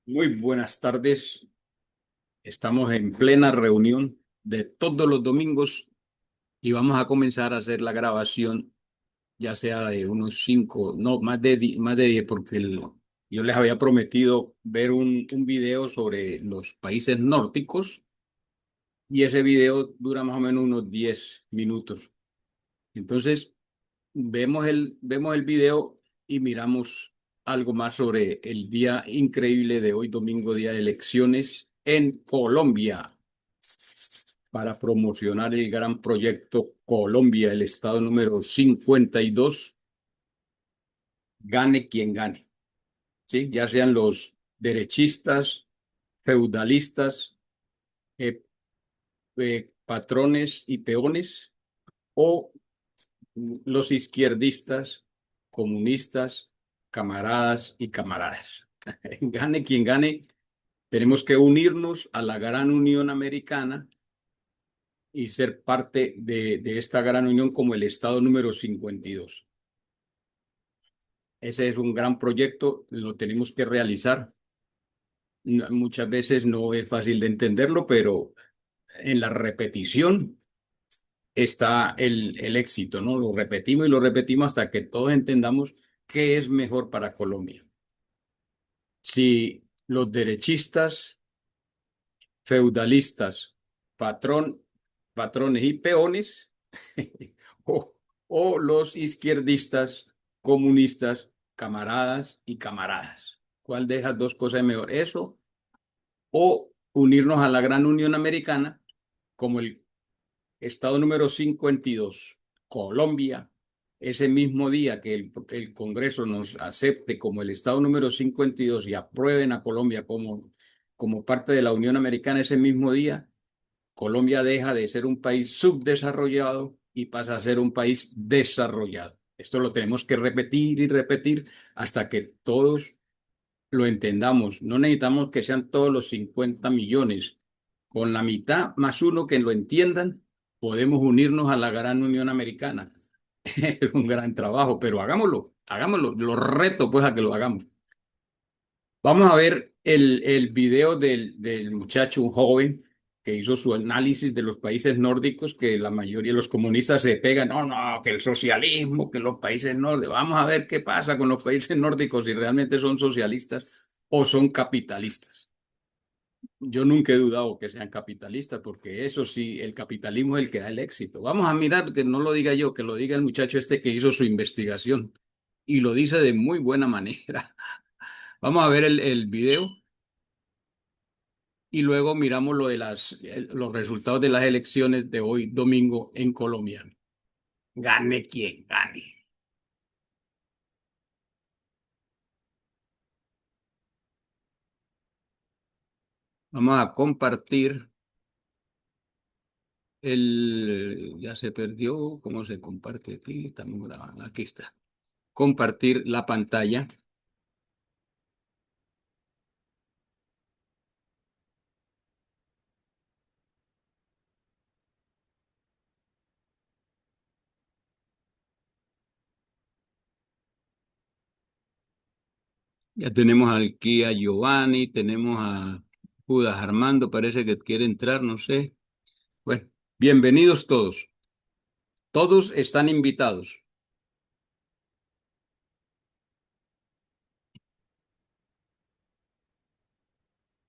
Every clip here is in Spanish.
Muy buenas tardes. Estamos en plena reunión de todos los domingos y vamos a comenzar a hacer la grabación, ya sea de unos cinco, no, más de 10, porque yo les había prometido ver un video sobre los países nórdicos y ese video dura más o menos unos 10 minutos. Entonces, vemos el video y miramos algo más sobre el día increíble de hoy, domingo, día de elecciones en Colombia, para promocionar el gran proyecto Colombia, el estado número 52, gane quien gane, ¿sí? Ya sean los derechistas, feudalistas, eh, patrones y peones, o los izquierdistas, comunistas, camaradas y camaradas. Gane quien gane, tenemos que unirnos a la gran Unión Americana y ser parte de esta gran unión como el Estado número 52. Ese es un gran proyecto, lo tenemos que realizar. Muchas veces no es fácil de entenderlo, pero en la repetición está el éxito, ¿no? Lo repetimos y lo repetimos hasta que todos entendamos qué es mejor para Colombia. Si los derechistas, feudalistas, patrón, patrones y peones, o, o los izquierdistas, comunistas, camaradas y camaradas. ¿Cuál de esas dos cosas es mejor? Eso o unirnos a la gran Unión Americana como el estado número 52, Colombia, ese mismo día que el Congreso nos acepte como el estado número 52 y aprueben a Colombia como parte de la Unión Americana ese mismo día, Colombia deja de ser un país subdesarrollado y pasa a ser un país desarrollado. Esto lo tenemos que repetir y repetir hasta que todos lo entendamos. No necesitamos que sean todos los 50 millones. Con la mitad más uno que lo entiendan, podemos unirnos a la gran Unión Americana. Es un gran trabajo, pero hagámoslo, hagámoslo. Lo reto pues a que lo hagamos. Vamos a ver el video del muchacho, un joven, que hizo su análisis de los países nórdicos, que la mayoría de los comunistas se pegan, no, no, que el socialismo, que los países nórdicos. Vamos a ver qué pasa con los países nórdicos, si realmente son socialistas o son capitalistas. Yo nunca he dudado que sean capitalistas, porque eso sí, el capitalismo es el que da el éxito. Vamos a mirar, que no lo diga yo, que lo diga el muchacho este que hizo su investigación y lo dice de muy buena manera. Vamos a ver el video y luego miramos lo de los resultados de las elecciones de hoy domingo en Colombia. Gane quien gane. Vamos a compartir ya se perdió, ¿cómo se comparte aquí? Estamos grabando, aquí está. Compartir la pantalla. Ya tenemos aquí a Giovanni, tenemos a Judas Armando, parece que quiere entrar, no sé. Bueno, bienvenidos todos. Todos están invitados.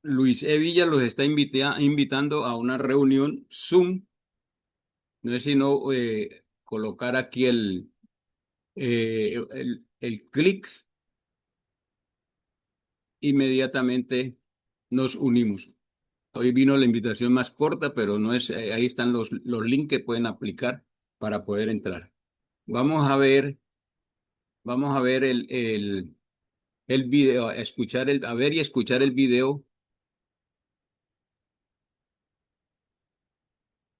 Luis Evilla los está invitando a una reunión Zoom. No es sino colocar aquí el clic, inmediatamente nos unimos. Hoy vino la invitación más corta, pero no es, ahí están los links que pueden aplicar para poder entrar. Vamos a ver, vamos a ver el video, a escuchar a ver y escuchar el video.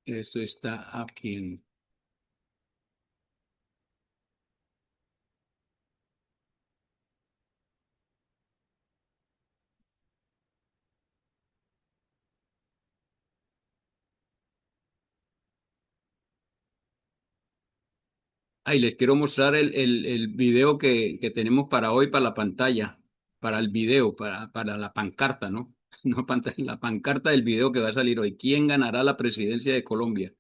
Esto está aquí. Ahí les quiero mostrar el video que tenemos para hoy para la pantalla. para el video, para la pancarta, ¿no? No pantalla, la pancarta del video que va a salir hoy. ¿Quién ganará la presidencia de Colombia?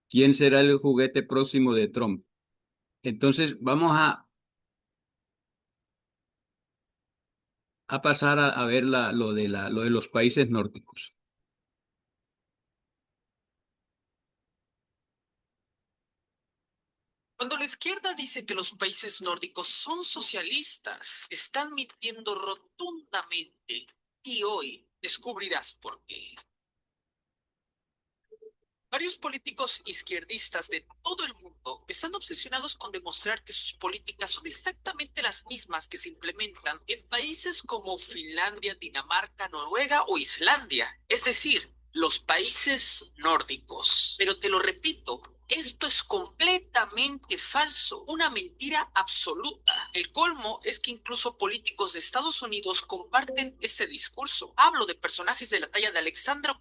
¿Quién será el juguete próximo de Trump? Entonces, vamos a pasar a ver lo de los países nórdicos. Cuando la izquierda dice que los países nórdicos son socialistas, están mintiendo rotundamente. Y hoy descubrirás por qué. Varios políticos izquierdistas de todo el mundo están obsesionados con demostrar que sus políticas son exactamente las mismas que se implementan en países como Finlandia, Dinamarca, Noruega o Islandia, es decir, los países nórdicos. Pero te lo repito, esto es completamente falso, una mentira absoluta. El colmo es que incluso políticos de Estados Unidos comparten este discurso. Hablo de personajes de la talla de Alexandra.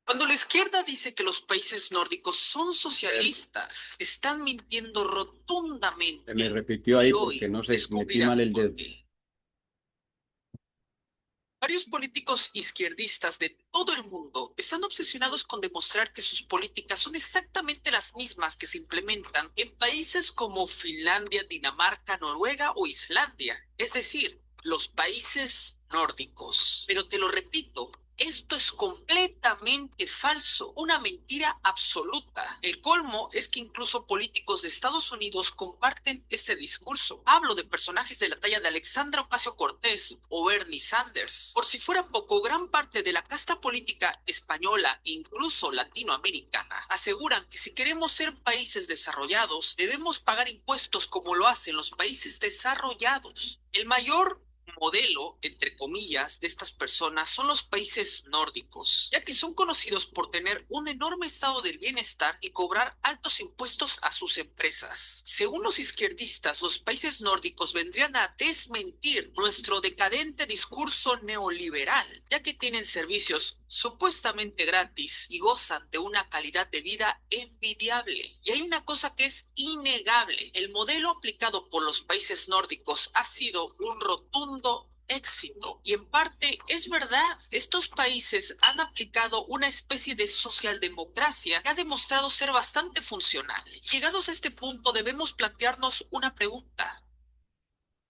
Cuando la izquierda dice que los países nórdicos son socialistas, están mintiendo Se me rotundamente. repitió Y ahí porque hoy no sé, metí mal descubrirán el por dedo. qué. Varios políticos izquierdistas de todo el mundo están obsesionados con demostrar que sus políticas son exactamente las mismas que se implementan en países como Finlandia, Dinamarca, Noruega o Islandia, es decir, los países nórdicos. Pero te lo repito, esto es completamente falso, una mentira absoluta. El colmo es que incluso políticos de Estados Unidos comparten este discurso. Hablo de personajes de la talla de Alexandra Ocasio-Cortez o Bernie Sanders. Por si fuera poco, gran parte de la casta política española e incluso latinoamericana aseguran que si queremos ser países desarrollados, debemos pagar impuestos como lo hacen los países desarrollados. El mayor modelo, entre comillas, de estas personas son los países nórdicos, ya que son conocidos por tener un enorme estado del bienestar y cobrar altos impuestos a sus empresas. Según los izquierdistas, los países nórdicos vendrían a desmentir nuestro decadente discurso neoliberal, ya que tienen servicios supuestamente gratis y gozan de una calidad de vida envidiable. Y hay una cosa que es innegable: el modelo aplicado por los países nórdicos ha sido un rotundo éxito. Y en parte es verdad, estos países han aplicado una especie de socialdemocracia que ha demostrado ser bastante funcional. Llegados a este punto debemos plantearnos una pregunta: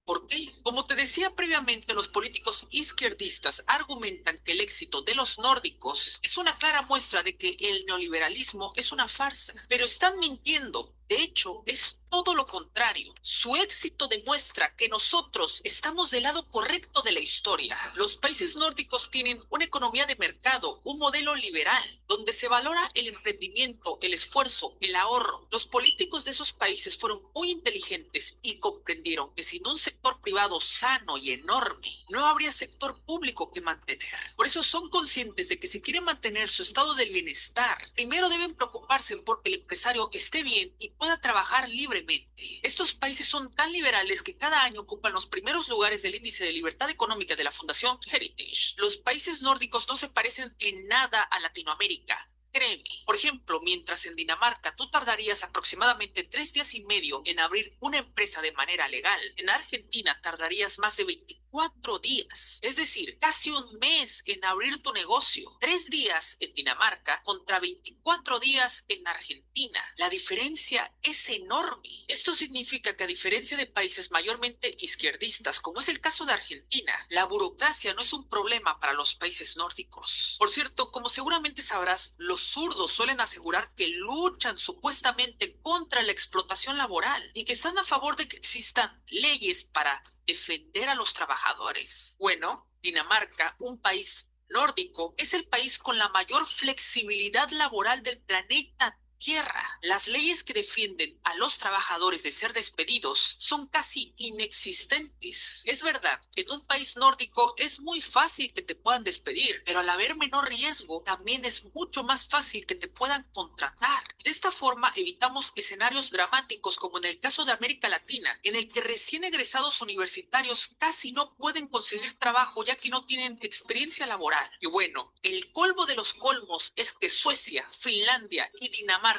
¿por qué? Como te decía previamente, los políticos izquierdistas argumentan que el éxito de los nórdicos es una clara muestra de que el neoliberalismo es una farsa, pero están mintiendo. De hecho, es todo lo contrario. Su éxito demuestra que nosotros estamos del lado correcto de la historia. Los países nórdicos tienen una economía de mercado, un modelo liberal, donde se valora el emprendimiento, el esfuerzo, el ahorro. Los políticos de esos países fueron muy inteligentes y comprendieron que sin un sector privado sano y enorme, no habría sector público que mantener. Por eso son conscientes de que si quieren mantener su estado del bienestar, primero deben preocuparse porque el empresario esté bien y pueda trabajar libremente. Estos países son tan liberales que cada año ocupan los primeros lugares del índice de libertad económica de la Fundación Heritage. Los países nórdicos no se parecen en nada a Latinoamérica. Créeme, por ejemplo, mientras en Dinamarca tú tardarías aproximadamente 3 días y medio en abrir una empresa de manera legal, en Argentina tardarías más de 24 días, es decir, casi un mes en abrir tu negocio. 3 días en Dinamarca contra 24 días en Argentina. La diferencia es enorme. Esto significa que, a diferencia de países mayormente izquierdistas, como es el caso de Argentina, la burocracia no es un problema para los países nórdicos. Por cierto, como seguramente sabrás, los zurdos suelen asegurar que luchan supuestamente contra la explotación laboral y que están a favor de que existan leyes para defender a los trabajadores. Bueno, Dinamarca, un país nórdico, es el país con la mayor flexibilidad laboral del planeta tierra. Las leyes que defienden a los trabajadores de ser despedidos son casi inexistentes. Es verdad, en un país nórdico es muy fácil que te puedan despedir, pero al haber menor riesgo, también es mucho más fácil que te puedan contratar. De esta forma evitamos escenarios dramáticos como en el caso de América Latina, en el que recién egresados universitarios casi no pueden conseguir trabajo ya que no tienen experiencia laboral. Y bueno, el colmo de los colmos es que Suecia, Finlandia y Dinamarca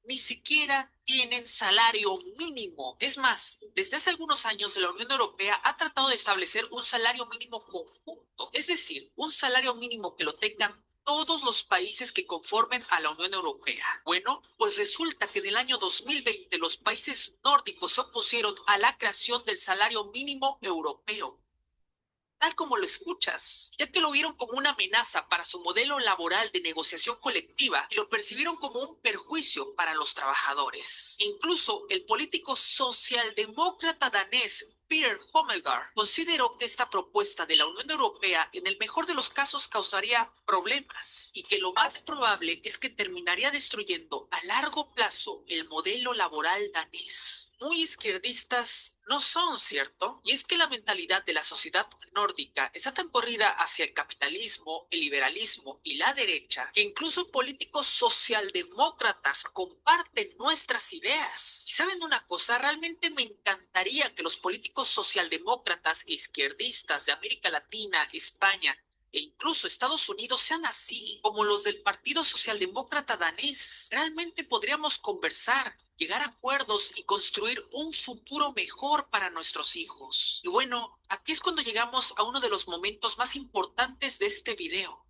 ni siquiera tienen salario mínimo. Es más, desde hace algunos años la Unión Europea ha tratado de establecer un salario mínimo conjunto, es decir, un salario mínimo que lo tengan todos los países que conformen a la Unión Europea. Bueno, pues resulta que en el año 2020 los países nórdicos se opusieron a la creación del salario mínimo europeo, tal como lo escuchas, ya que lo vieron como una amenaza para su modelo laboral de negociación colectiva y lo percibieron como un perjuicio para los trabajadores. Incluso el político socialdemócrata danés Pierre Homelgaard consideró que esta propuesta de la Unión Europea en el mejor de los casos causaría problemas y que lo más probable es que terminaría destruyendo a largo plazo el modelo laboral danés. Muy izquierdistas no son, ¿cierto? Y es que la mentalidad de la sociedad nórdica está tan corrida hacia el capitalismo, el liberalismo y la derecha, que incluso políticos socialdemócratas comparten nuestras ideas. ¿Y saben una cosa? Realmente me encantaría que los políticos socialdemócratas e izquierdistas de América Latina, España, e incluso Estados Unidos sean así, como los del Partido Socialdemócrata danés. Realmente podríamos conversar, llegar a acuerdos y construir un futuro mejor para nuestros hijos. Y bueno, aquí es cuando llegamos a uno de los momentos más importantes de este video.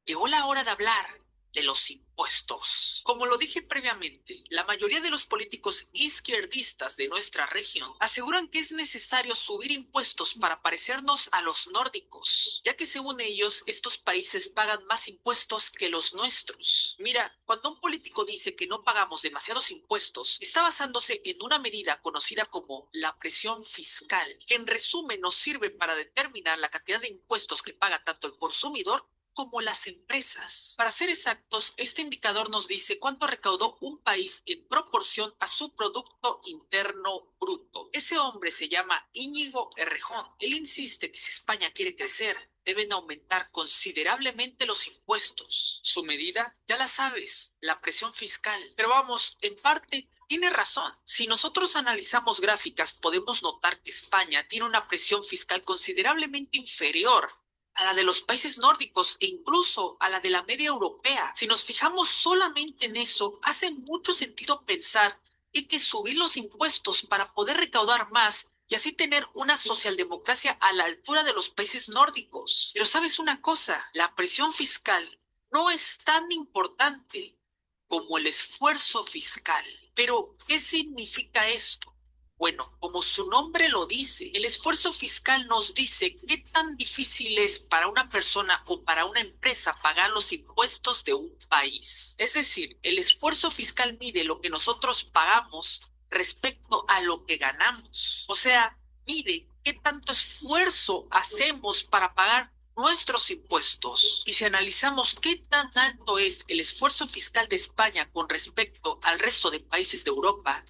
Llegó la hora de hablar de los impuestos. Como lo dije previamente, la mayoría de los políticos izquierdistas de nuestra región aseguran que es necesario subir impuestos para parecernos a los nórdicos, ya que según ellos, estos países pagan más impuestos que los nuestros. Mira, cuando un político dice que no pagamos demasiados impuestos, está basándose en una medida conocida como la presión fiscal, que en resumen nos sirve para determinar la cantidad de impuestos que paga tanto el consumidor como las empresas. Para ser exactos, este indicador nos dice cuánto recaudó un país en proporción a su Producto Interno Bruto. Ese hombre se llama Íñigo Errejón. Él insiste que si España quiere crecer, deben aumentar considerablemente los impuestos. Su medida, ya la sabes, la presión fiscal. Pero vamos, en parte, tiene razón. Si nosotros analizamos gráficas, podemos notar que España tiene una presión fiscal considerablemente inferior a la de los países nórdicos e incluso a la de la media europea. Si nos fijamos solamente en eso, hace mucho sentido pensar que hay que subir los impuestos para poder recaudar más y así tener una socialdemocracia a la altura de los países nórdicos. Pero sabes una cosa, la presión fiscal no es tan importante como el esfuerzo fiscal. Pero, ¿qué significa esto? Bueno, como su nombre lo dice, el esfuerzo fiscal nos dice qué tan difícil es para una persona o para una empresa pagar los impuestos de un país. Es decir, el esfuerzo fiscal mide lo que nosotros pagamos respecto a lo que ganamos. O sea, mide qué tanto esfuerzo hacemos para pagar nuestros impuestos. Y si analizamos qué tan alto es el esfuerzo fiscal de España con respecto al resto de países de Europa,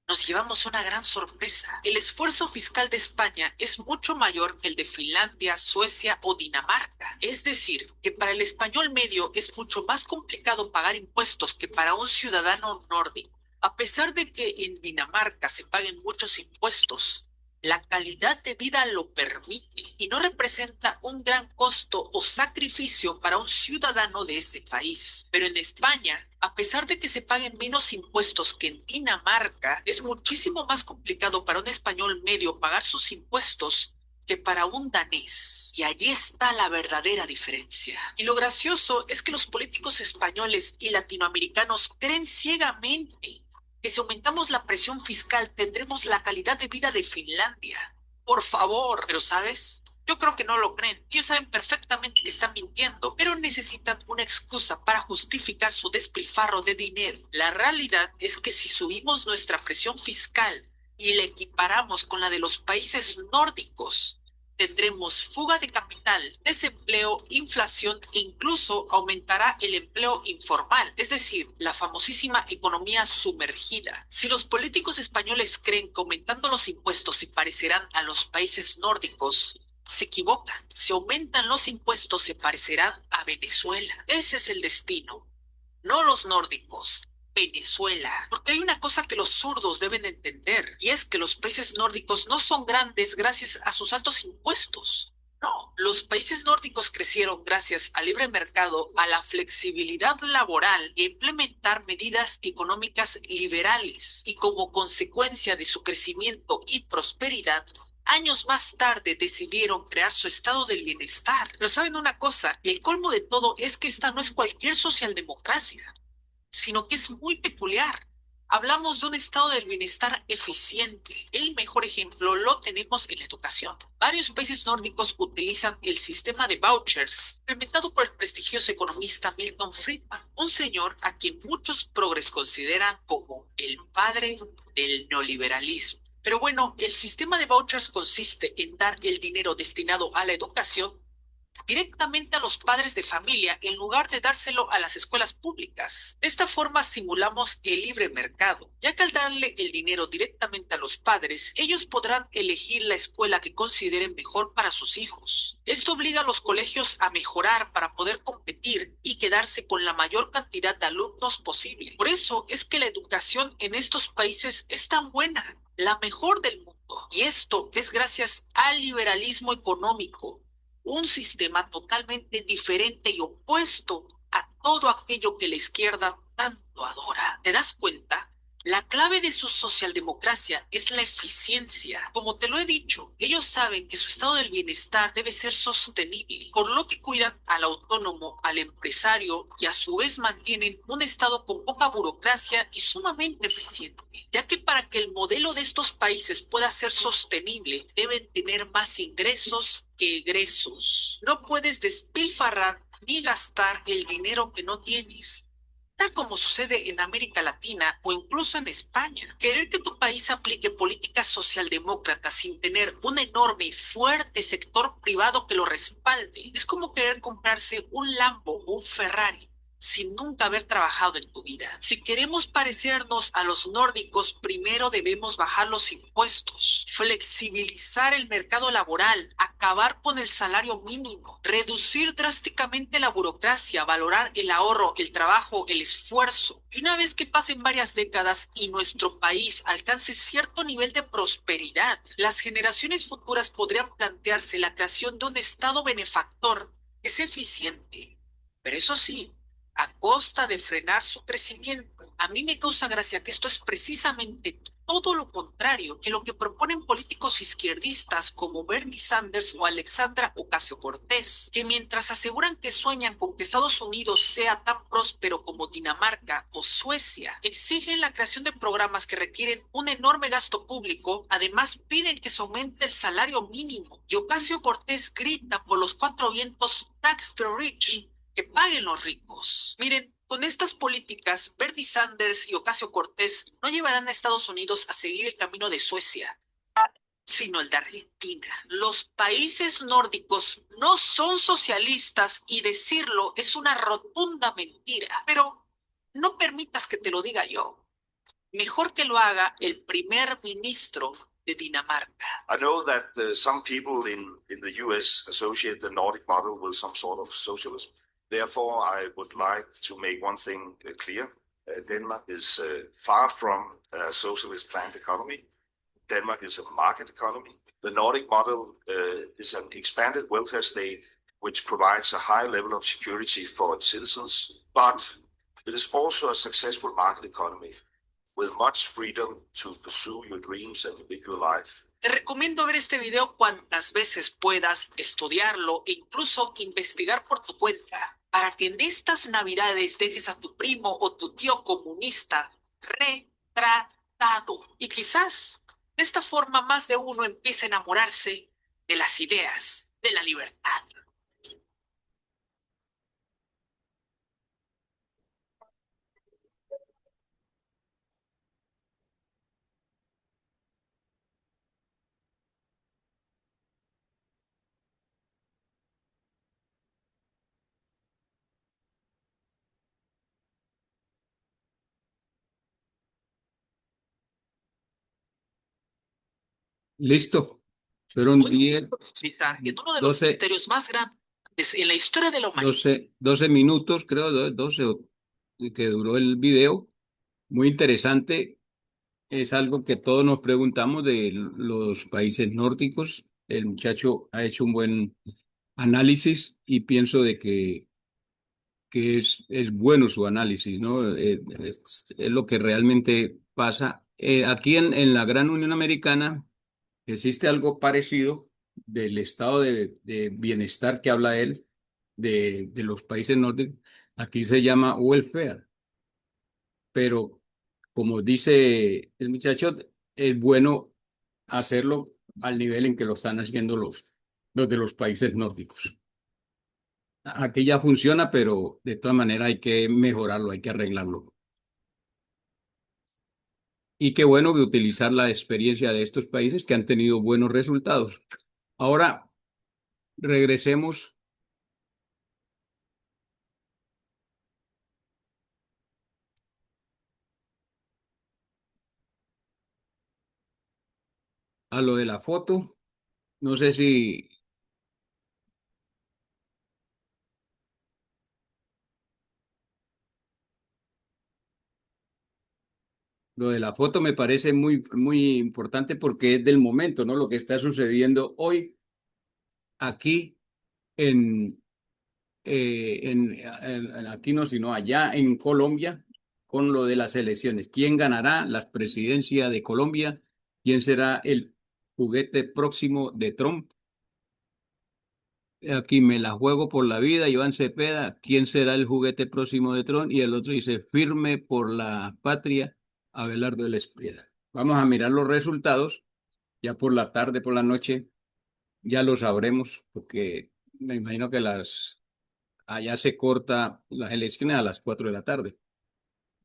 nos llevamos una gran sorpresa. El esfuerzo fiscal de España es mucho mayor que el de Finlandia, Suecia o Dinamarca. Es decir, que para el español medio es mucho más complicado pagar impuestos que para un ciudadano nórdico. A pesar de que en Dinamarca se paguen muchos impuestos, la calidad de vida lo permite y no representa un gran costo o sacrificio para un ciudadano de ese país. Pero en España, a pesar de que se paguen menos impuestos que en Dinamarca, es muchísimo más complicado para un español medio pagar sus impuestos que para un danés. Y allí está la verdadera diferencia. Y lo gracioso es que los políticos españoles y latinoamericanos creen ciegamente que si aumentamos la presión fiscal tendremos la calidad de vida de Finlandia. Por favor, pero ¿sabes? Yo creo que no lo creen. Ellos saben perfectamente que están mintiendo, pero necesitan una excusa para justificar su despilfarro de dinero. La realidad es que si subimos nuestra presión fiscal y la equiparamos con la de los países nórdicos, tendremos fuga de capital, desempleo, inflación e incluso aumentará el empleo informal, es decir, la famosísima economía sumergida. Si los políticos españoles creen que aumentando los impuestos se parecerán a los países nórdicos, se equivocan. Si aumentan los impuestos se parecerán a Venezuela. Ese es el destino, no los nórdicos. Venezuela. Porque hay una cosa que los zurdos deben entender, y es que los países nórdicos no son grandes gracias a sus altos impuestos. No, los países nórdicos crecieron gracias al libre mercado, a la flexibilidad laboral e implementar medidas económicas liberales. Y como consecuencia de su crecimiento y prosperidad, años más tarde decidieron crear su estado del bienestar. Pero saben una cosa, el colmo de todo es que esta no es cualquier socialdemocracia, sino que es muy peculiar. Hablamos de un estado del bienestar eficiente. El mejor ejemplo lo tenemos en la educación. Varios países nórdicos utilizan el sistema de vouchers, implementado por el prestigioso economista Milton Friedman, un señor a quien muchos progres consideran como el padre del neoliberalismo. Pero bueno, el sistema de vouchers consiste en dar el dinero destinado a la educación directamente a los padres de familia en lugar de dárselo a las escuelas públicas. De esta forma simulamos el libre mercado, ya que al darle el dinero directamente a los padres, ellos podrán elegir la escuela que consideren mejor para sus hijos. Esto obliga a los colegios a mejorar para poder competir y quedarse con la mayor cantidad de alumnos posible. Por eso es que la educación en estos países es tan buena, la mejor del mundo. Y esto es gracias al liberalismo económico, un sistema totalmente diferente y opuesto a todo aquello que la izquierda tanto adora. ¿Te das cuenta? La clave de su socialdemocracia es la eficiencia. Como te lo he dicho, ellos saben que su estado del bienestar debe ser sostenible, por lo que cuidan al autónomo, al empresario y a su vez mantienen un estado con poca burocracia y sumamente eficiente, ya que para que el modelo de estos países pueda ser sostenible, deben tener más ingresos que egresos. No puedes despilfarrar ni gastar el dinero que no tienes, tal como sucede en América Latina o incluso en España. Querer que tu país aplique políticas socialdemócratas sin tener un enorme y fuerte sector privado que lo respalde es como querer comprarse un Lambo o un Ferrari sin nunca haber trabajado en tu vida. Si queremos parecernos a los nórdicos, primero debemos bajar los impuestos, flexibilizar el mercado laboral, acabar con el salario mínimo, reducir drásticamente la burocracia, valorar el ahorro, el trabajo, el esfuerzo. Y una vez que pasen varias décadas y nuestro país alcance cierto nivel de prosperidad, las generaciones futuras podrían plantearse la creación de un Estado benefactor que sea eficiente. Pero eso sí, a costa de frenar su crecimiento. A mí me causa gracia que esto es precisamente todo lo contrario que lo que proponen políticos izquierdistas como Bernie Sanders o Alexandra Ocasio-Cortez, que mientras aseguran que sueñan con que Estados Unidos sea tan próspero como Dinamarca o Suecia, exigen la creación de programas que requieren un enorme gasto público, además piden que se aumente el salario mínimo. Y Ocasio-Cortez grita por los cuatro vientos "Tax the Rich", que paguen los ricos. Miren, con estas políticas, Bernie Sanders y Ocasio-Cortez no llevarán a Estados Unidos a seguir el camino de Suecia, sino el de Argentina. Los países nórdicos no son socialistas y decirlo es una rotunda mentira. Pero no permitas que te lo diga yo. Mejor que lo haga el primer ministro de Dinamarca. I know that some people in the US associate the Nordic model with some sort of socialism. Therefore, I would like to make one thing clear. Denmark is far from a socialist planned economy. Denmark is a market economy. The Nordic model is an expanded welfare state which provides a high level of security for its citizens, but it is also a successful market economy with much freedom to pursue your dreams and live your life. Te recomiendo ver este video cuantas veces puedas, estudiarlo e incluso investigar por tu cuenta, para que en estas navidades dejes a tu primo o tu tío comunista retratado. Y quizás de esta forma más de uno empiece a enamorarse de las ideas de la libertad. Listo. Fueron Hoy 10, profundizar en uno de los 12, misterios más grandes en la historia de la humanidad. 12 minutos, creo, 12 que duró el video. Muy interesante. Es algo que todos nos preguntamos de los países nórdicos. El muchacho ha hecho un buen análisis y pienso de que es bueno su análisis, ¿no? Es lo que realmente pasa. Aquí en la Gran Unión Americana existe algo parecido del estado de bienestar que habla él de los países nórdicos. Aquí se llama welfare, pero como dice el muchacho, es bueno hacerlo al nivel en que lo están haciendo los de los países nórdicos. Aquí ya funciona, pero de todas maneras hay que mejorarlo, hay que arreglarlo. Y qué bueno que utilizar la experiencia de estos países que han tenido buenos resultados. Ahora regresemos a lo de la foto. No sé si lo de la foto me parece muy importante porque es del momento, ¿no? Lo que está sucediendo hoy aquí en, aquí no, sino allá en Colombia con lo de las elecciones. ¿Quién ganará la presidencia de Colombia? ¿Quién será el juguete próximo de Trump? Aquí me la juego por la vida, Iván Cepeda. ¿Quién será el juguete próximo de Trump? Y el otro dice, firme por la patria, Abelardo del Espriella. Vamos a mirar los resultados. Ya por la tarde, por la noche, ya lo sabremos, porque me imagino que allá se corta las elecciones a las 4 de la tarde.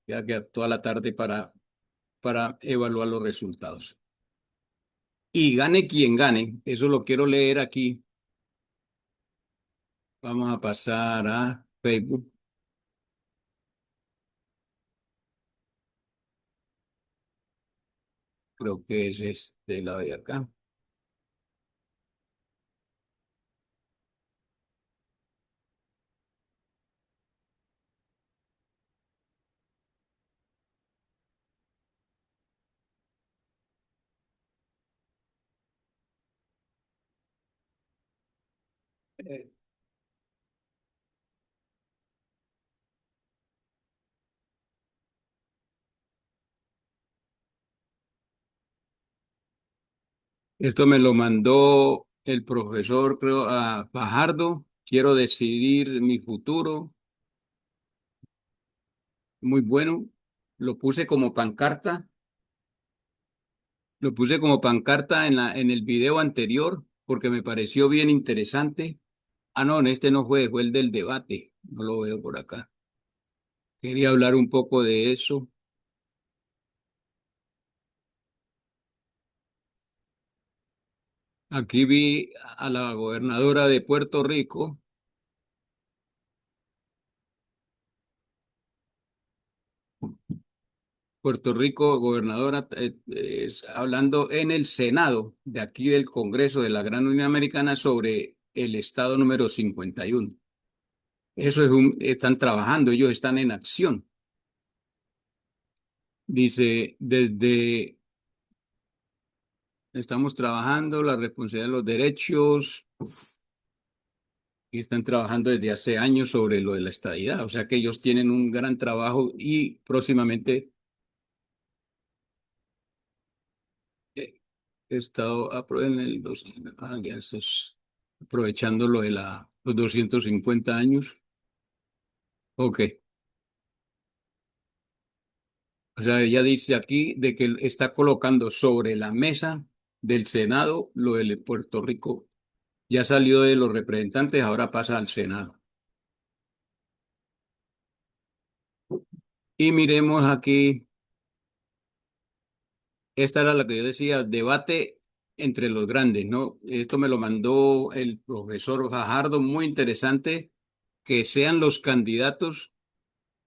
Ya queda toda la tarde para evaluar los resultados. Y gane quien gane, eso lo quiero leer aquí. Vamos a pasar a Facebook. Creo que es este lado de acá. Eh, Esto me lo mandó el profesor, creo, a Fajardo. Quiero decidir mi futuro. Muy bueno. Lo puse como pancarta. Lo puse como pancarta en el video anterior porque me pareció bien interesante. Ah, no, en este no fue el del debate. No lo veo por acá. Quería hablar un poco de eso. Aquí vi a la gobernadora de Puerto Rico, gobernadora, hablando en el Senado de aquí del Congreso de la Gran Unión Americana sobre el estado número 51. Eso están trabajando, ellos están en acción. Dice, desde estamos trabajando la responsabilidad de los derechos y están trabajando desde hace años sobre lo de la estadidad. O sea que ellos tienen un gran trabajo y próximamente he estado en ya estos, aprovechando lo de los 250 años. Ok. O sea, ella dice aquí de que está colocando sobre la mesa del Senado lo de Puerto Rico. Ya salió de los representantes, ahora pasa al Senado. Y miremos aquí, esta era la que yo decía, debate entre los grandes, ¿no? Esto me lo mandó el profesor Fajardo, muy interesante, que sean los candidatos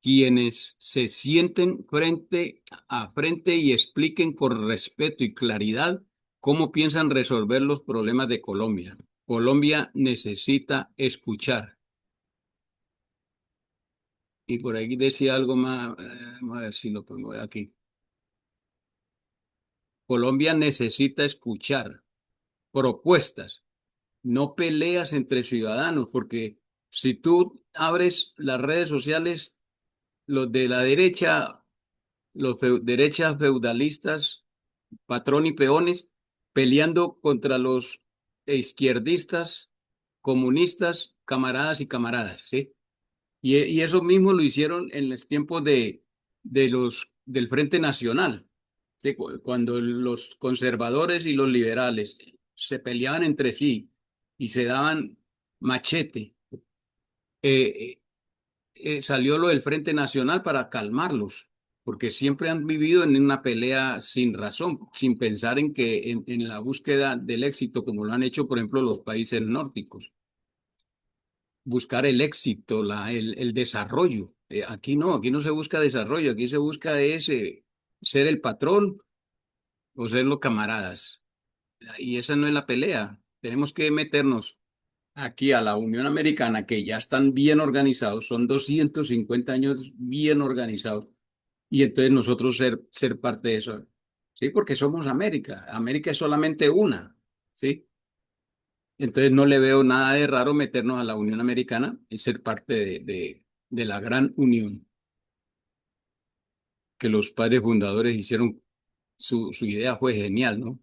quienes se sienten frente a frente y expliquen con respeto y claridad ¿Cómo piensan resolver los problemas de Colombia? Colombia necesita escuchar. Y por aquí decía algo más, vamos a ver si lo pongo aquí. Colombia necesita escuchar propuestas, no peleas entre ciudadanos, porque si tú abres las redes sociales, los de la derecha, derechas feudalistas, patrón y peones, peleando contra los izquierdistas, comunistas, camaradas y camaradas, ¿sí? Y eso mismo lo hicieron en los tiempos del Frente Nacional, ¿sí? Cuando los conservadores y los liberales se peleaban entre sí y se daban machete, eh, salió lo del Frente Nacional para calmarlos, porque siempre han vivido en una pelea sin razón, sin pensar en que en la búsqueda del éxito, como lo han hecho, por ejemplo, los países nórdicos, buscar el éxito, el desarrollo. Aquí no se busca desarrollo, aquí se busca ese, ser el patrón o ser los camaradas. Y esa no es la pelea. Tenemos que meternos aquí a la Unión Americana, que ya están bien organizados, son 250 años bien organizados, y entonces nosotros ser parte de eso. Sí, porque somos América. América es solamente una. ¿Sí? Entonces no le veo nada de raro meternos a la Unión Americana y ser parte de la gran unión que los padres fundadores hicieron. Su idea fue genial, ¿no?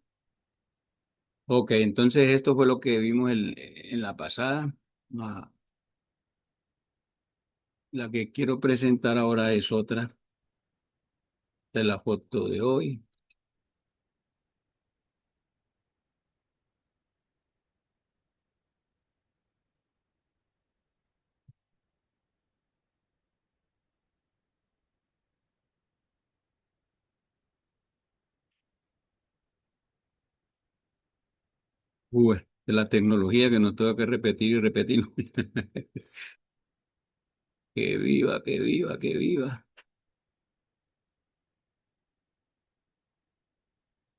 Ok, entonces esto fue lo que vimos en la pasada. Ah, la que quiero presentar ahora es otra de la foto de hoy. De la tecnología que nos tengo que repetir y repetir. Que viva, que viva, que viva.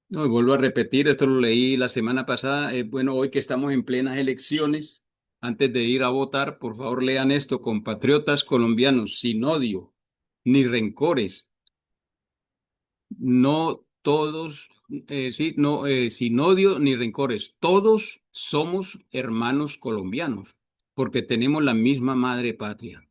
No, y vuelvo a repetir, esto lo leí la semana pasada. Bueno, hoy que estamos en plenas elecciones, antes de ir a votar, por favor lean esto, compatriotas colombianos, sin odio ni rencores, no todos, sí, no, sin odio ni rencores, todos somos hermanos colombianos, porque tenemos la misma madre patria.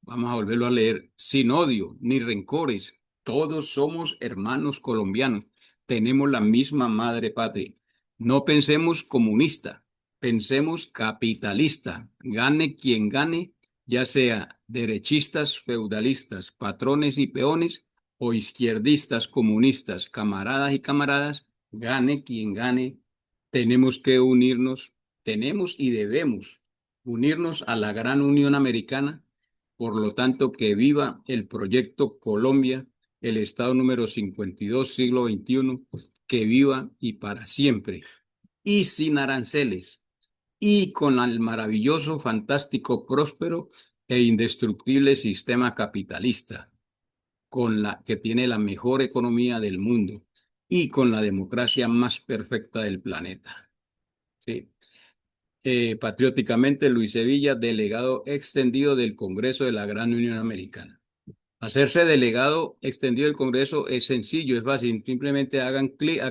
Vamos a volverlo a leer. Sin odio ni rencores, todos somos hermanos colombianos. Tenemos la misma madre patria. No pensemos comunista, pensemos capitalista. Gane quien gane, ya sea derechistas, feudalistas, patrones y peones, o izquierdistas, comunistas, camaradas y camaradas, gane quien gane. Tenemos que unirnos, tenemos y debemos unirnos a la gran Unión Americana. Por lo tanto, que viva el proyecto Colombia, el Estado número 52, siglo XXI, que viva y para siempre, y sin aranceles, y con el maravilloso, fantástico, próspero e indestructible sistema capitalista, con la que tiene la mejor economía del mundo y con la democracia más perfecta del planeta. Sí. Patrióticamente, Luis Sevilla, delegado extendido del Congreso de la Gran Unión Americana. Hacerse delegado extendido del Congreso es sencillo, es fácil. Simplemente hagan clic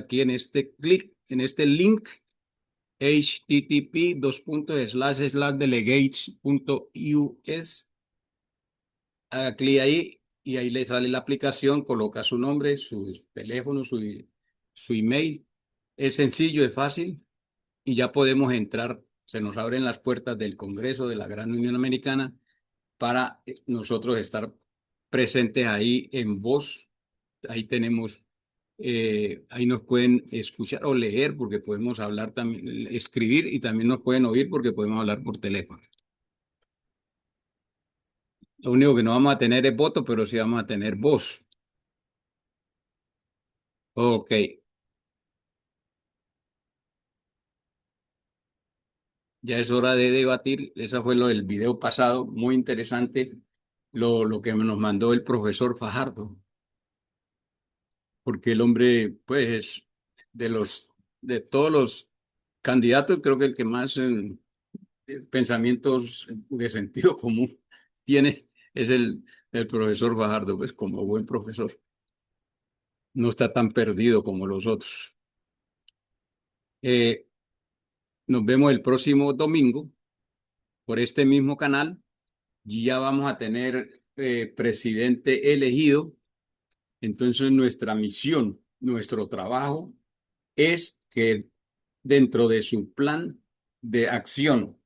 en este link, http://delegates.us. Haga clic ahí y ahí le sale la aplicación, coloca su nombre, su teléfono, su email. Es sencillo, es fácil y ya podemos entrar. Se nos abren las puertas del Congreso de la Gran Unión Americana para nosotros estar presentes ahí en voz. Ahí tenemos, ahí nos pueden escuchar o leer porque podemos hablar también, escribir y también nos pueden oír porque podemos hablar por teléfono. Lo único que no vamos a tener es voto, pero sí vamos a tener voz. Ok, ya es hora de debatir. Esa fue lo del video pasado, muy interesante lo que nos mandó el profesor Fajardo, porque el hombre, pues, de los de todos los candidatos, creo que el que más pensamientos de sentido común tiene es el profesor Fajardo, pues como buen profesor. No está tan perdido como los otros. Eh, Nos vemos el próximo domingo por este mismo canal. Y ya vamos a tener presidente elegido. Entonces nuestra misión, nuestro trabajo es que dentro de su plan de acción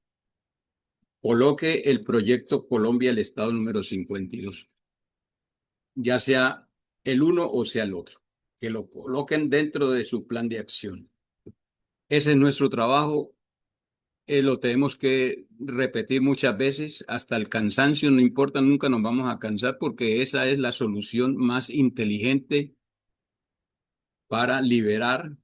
coloque el proyecto Colombia, el estado número 52, ya sea el uno o sea el otro, que lo coloquen dentro de su plan de acción. Ese es nuestro trabajo. Lo tenemos que repetir muchas veces hasta el cansancio, no importa, nunca nos vamos a cansar porque esa es la solución más inteligente para liberar,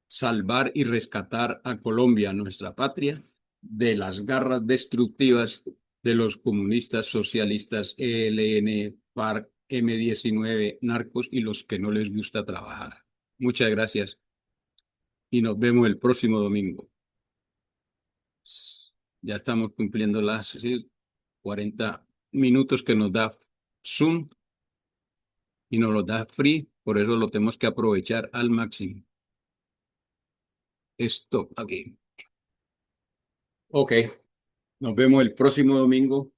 salvar y rescatar a Colombia, nuestra patria, de las garras destructivas de los comunistas, socialistas, ELN, FARC, M-19, narcos y los que no les gusta trabajar. Muchas gracias y nos vemos el próximo domingo. Ya estamos cumpliendo las, sí, 40 minutos que nos da Zoom y nos lo da free, por eso lo tenemos que aprovechar al máximo. Esto aquí. Ok, nos vemos el próximo domingo.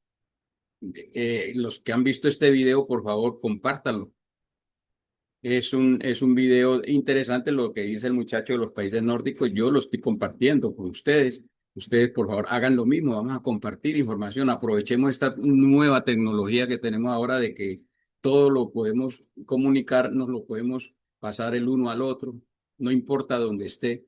Los que han visto este video, por favor, compártanlo. Es un video interesante lo que dice el muchacho de los países nórdicos. Yo lo estoy compartiendo con ustedes. Ustedes, por favor, hagan lo mismo. Vamos a compartir información. Aprovechemos esta nueva tecnología que tenemos ahora de que todo lo podemos comunicar, nos lo podemos pasar el uno al otro, no importa dónde esté.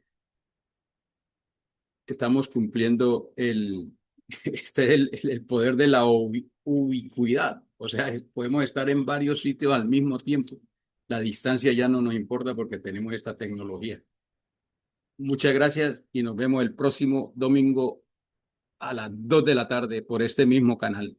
Estamos cumpliendo este es el poder de la ubicuidad. O sea, podemos estar en varios sitios al mismo tiempo. La distancia ya no nos importa porque tenemos esta tecnología. Muchas gracias y nos vemos el próximo domingo a las 2 de la tarde por este mismo canal.